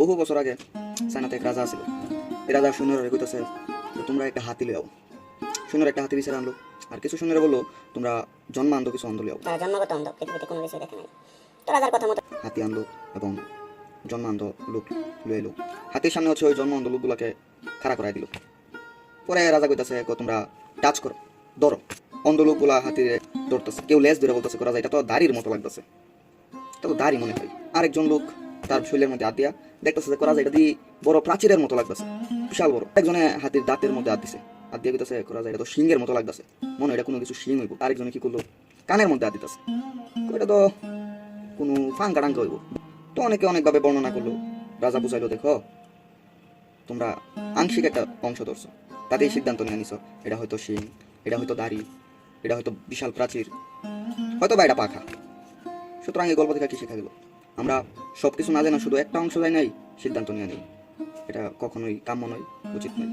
বহু বছর আগে চায়নাতে এক রাজা ছিল। এই রাজা সৈন্যরা কইতেছে তোমরা একটা হাতি লিয়াও। সৈন্যরা একটা হাতি বিচারে আনলো, আর কিছু সৈন্যরা বললো তোমরা জন্মান্ধ কিছু অন্ধ লিয়াও। তারা জন্মগত অন্ধ, পৃথিবীতে কোনো কিছু দেখে নাই। তো রাজার কথা মতো হাতি আনলো এবং জন্মান্ধ লোক লয়ে এলো। হাতির সামনে হচ্ছে ওই জন্মান্ধ লোকগুলাকে খাড়া করাই দিল। পরে রাজা কইতাছে তোমরা টাচ করো, ধরো। অন্ধ লোকগুলা হাতিরে ধরতেছে, কেউ লেজ ধরে বলতেছে করা যায় এটা তো দাড়ির মতো লাগতেছে, এটা তো দাড়ি মনে হয়। আরেকজন লোক তার শরীরের মধ্যে হাত দিয়া দেখতেছে যে করা যায় এটা দিয়ে বড় প্রাচীরের মতো লাগতেছে, বিশাল বড়। একজনে হাতির দাঁতের মধ্যে হাত দিছে, হাত দিয়ে কইতাছে করা যায় এটা তো শিংয়ের মতো লাগতেছে, মনে হয় এটা কোনো কিছু শিং হইব। আরেকজনে কি করলো, কানের মধ্যে হাত দিতেছে, এটা তো কোনো ফাঙ্কা টাঙ্কা হইব। তো অনেকে অনেকভাবে বর্ণনা করলো। রাজা বুঝাইলো দেখো তোমরা আংশিক একটা অংশ ধরছো, তাতেই সিদ্ধান্ত নিয়ে নিছো এটা হয়তো শিং, এটা হয়তো দাড়ি, এটা হয়তো বিশাল প্রাচীর, হয়তো বা এটা পাখা। সুতরাং এই গল্প থেকে কি শেখা গেল, আমরা সবকিছু না জানা শুধু একটা অংশ যাই নাই সিদ্ধান্ত নিয়ে নিই, এটা কখনোই কাম্য নয়, উচিত নয়।